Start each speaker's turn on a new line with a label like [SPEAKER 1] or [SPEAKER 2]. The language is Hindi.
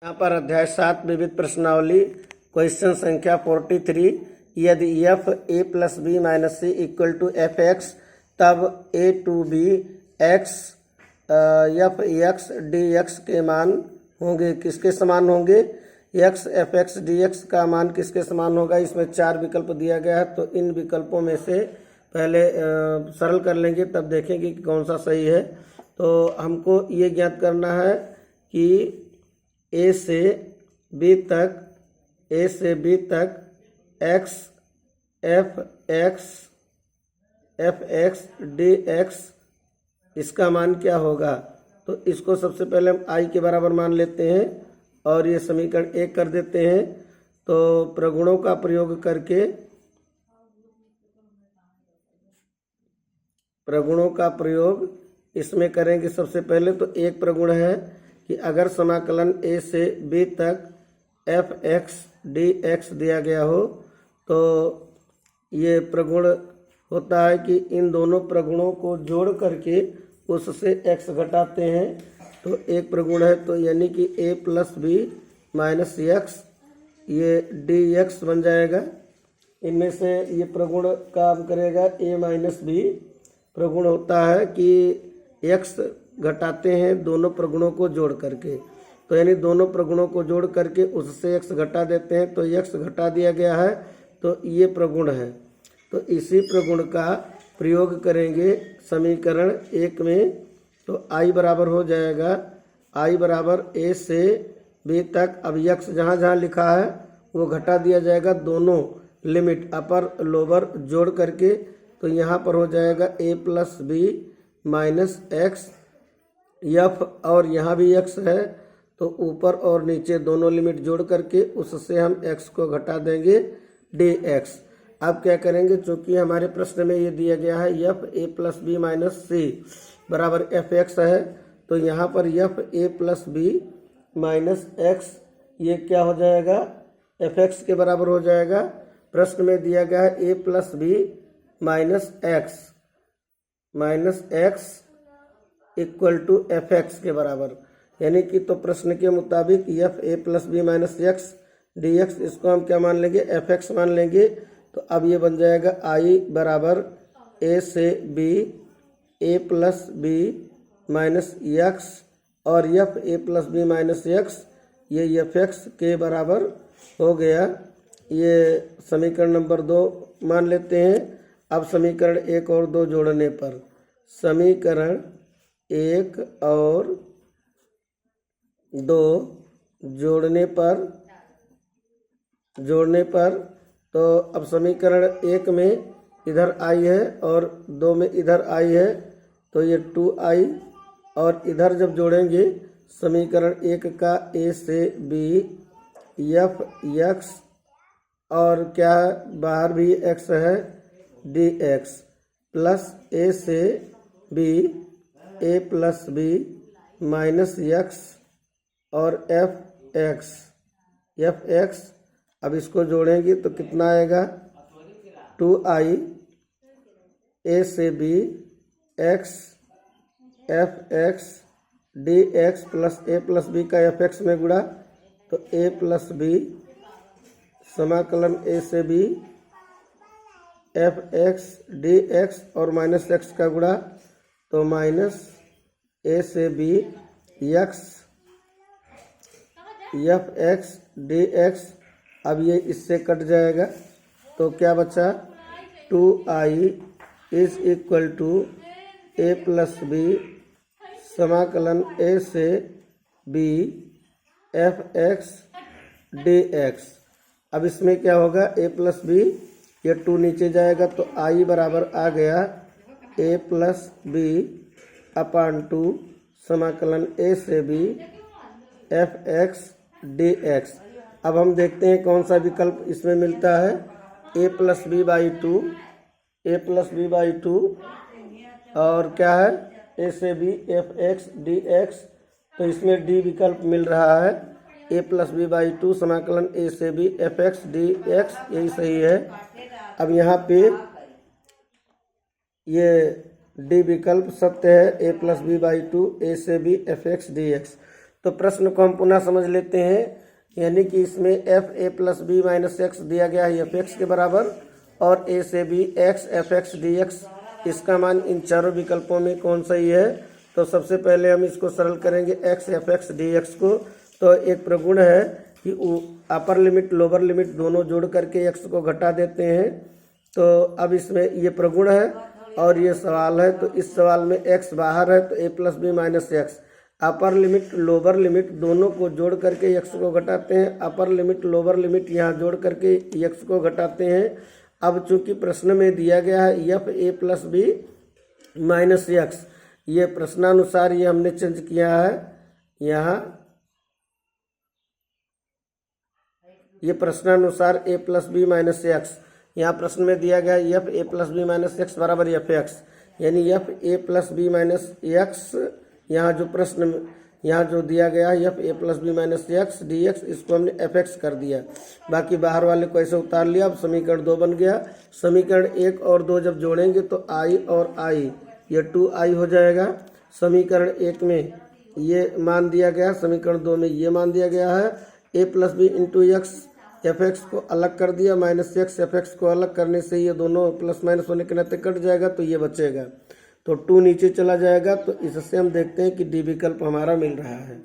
[SPEAKER 1] यहाँ पर अध्याय 7 विविध प्रश्नावली क्वेश्चन संख्या 43। यदि F A plus B minus C equal to F X तब A to B X F X D X के मान होंगे किसके समान होंगे? X F X D X का मान किसके समान होगा? इसमें 4 विकल्प दिया गया है, तो इन विकल्पों में से पहले सरल कर लेंगे, तब देखेंगे कि कौन सा सही है। तो हमको ये ज्ञात करना है कि ए से बी तक x F X D X इसका मान क्या होगा। तो इसको सबसे पहले हम आई के बराबर मान लेते हैं और ये समीकरण 1 कर देते हैं। तो प्रगुणों का प्रयोग करके इसमें करेंगे। सबसे पहले तो एक प्रगुण है कि अगर समाकलन ए से बी तक एफ एक्स डी एक्स दिया गया हो तो ये प्रगुण होता है कि इन दोनों प्रगुणों को जोड़ करके उससे एक्स घटाते हैं। तो एक प्रगुण है, तो यानी कि ए प्लस बी माइनस एक्स ये डी एक्स बन जाएगा। इनमें से ये प्रगुण काम करेगा ए माइनस बी। प्रगुण होता है कि एक्स घटाते हैं दोनों प्रगुणों को जोड़ करके, तो यानी दोनों प्रगुणों को जोड़ करके उससे एक्स घटा देते हैं, तो एक्स घटा दिया गया है, तो ये प्रगुण है। तो इसी प्रगुण का प्रयोग करेंगे समीकरण 1 में। तो आई बराबर हो जाएगा आई बराबर ए से बी तक। अब एक्स जहाँ जहाँ लिखा है वो घटा दिया जाएगा, दोनों लिमिट अपर लोअर जोड़ करके। तो यहाँ पर हो जाएगा A plus B minus X F, और यहाँ भी एक्स है तो ऊपर और नीचे दोनों लिमिट जोड़ करके उससे हम एक्स को घटा देंगे डी एक्स। अब क्या करेंगे, चूँकि हमारे प्रश्न में ये दिया गया है F A plus B minus C बराबर एफ एक्स है, तो यहाँ पर एफ ए प्लस बी माइनस एक्स ये क्या हो जाएगा? एफ एक्स के बराबर हो जाएगा। प्रश्न में दिया गया है ए plus B minus X equal to F X के बराबर, यानी कि तो प्रश्न के मुताबिक एफ ए plus B minus x D x इसको हम क्या मान लेंगे? एफ एक्स मान लेंगे। तो अब ये बन जाएगा आई बराबर ए से B A plus B minus X और एफ ए प्लस बी माइनस एक्स ये एफ एक्स के बराबर हो गया। ये समीकरण नंबर 2 मान लेते हैं। अब समीकरण 1 और 2 जोड़ने पर, समीकरण 1 और 2 जोड़ने पर तो अब समीकरण 1 में इधर आई है और 2 में इधर आई है, तो ये 2i, और इधर जब जोड़ेंगे समीकरण 1 का ए से बी एफ एक्स और क्या बाहर भी एक्स है डी एक्स प्लस ए से B A plus B minus X और एफ एक्स। अब इसको जोड़ेंगे तो कितना आएगा? 2i ए से B X F X D X plus A plus B का एफ एक्स में गुणा, तो ए प्लस बी समाकलन ए से B F X D X और माइनस एक्स का गुणा, तो माइनस ए से B X F X D X. अब ये इससे कट जाएगा, तो क्या बचा? 2i is equal to A plus B समाकलन ए से B F X D X. अब इसमें क्या होगा? ए प्लस बी, ये 2 नीचे जाएगा तो आई बराबर आ गया ए प्लस बी अपान 2 समाकलन ए से B F X D X. अब हम देखते हैं कौन सा विकल्प इसमें मिलता है। ए प्लस बी बाई 2 और क्या है? ए से B F X D X, तो इसमें डी विकल्प मिल रहा है। ए प्लस बी बाई 2 समाकलन ए से B F X D X, यही सही है। अब यहाँ पे ये डी विकल्प सत्य है, ए प्लस बी बाई 2 ए से B F X D X. तो प्रश्न को हम पुनः समझ लेते हैं, यानी कि इसमें एफ ए प्लस बी माइनस एक्स दिया गया है एफ एक्स के बराबर, और ए से B X F X D X, इसका मान इन चारों विकल्पों में कौन सही है। तो सबसे पहले हम इसको सरल करेंगे x F X D x को। तो एक प्रगुण है कि अपर लिमिट लोअर लिमिट दोनों जोड़ करके एक्स को घटा देते हैं। तो अब इसमें ये प्रगुण है और ये सवाल है, तो इस सवाल में एक्स बाहर है तो ए plus B minus x, upper limit lower limit दोनों को जोड़ करके एक्स को घटाते हैं, अपर लिमिट लोअर लिमिट यहाँ जोड़ करके एक्स को घटाते हैं। अब चूंकि प्रश्न में दिया गया है F A plus B minus x, ये प्रश्नानुसार ये हमने चेंज किया है यहाँ, ये प्रश्नानुसार a plus B minus x, यहाँ प्रश्न में दिया गया है F A plus B minus x बराबर एफ एक्स, यानी एफ ए प्लस बी माइनस एक्स, यहाँ जो प्रश्न यहाँ जो दिया गया है F A plus B minus x D x, इसको हमने एफ एक्स कर दिया, बाकी बाहर वाले को ऐसे उतार लिया। अब समीकरण 2 बन गया। समीकरण 1 और 2 जब जोड़ेंगे तो आई और आई ये 2i हो जाएगा। समीकरण 1 में ये मान दिया गया, समीकरण 2 में ये मान दिया गया है। ए plus b into x, F x को अलग कर दिया, माइनस एक्स एफ एक्स को अलग करने से ये दोनों प्लस माइनस होने के नाते कट जाएगा, तो ये बचेगा, तो 2 नीचे चला जाएगा। तो इससे हम देखते हैं कि डी विकल्प हमारा मिल रहा है।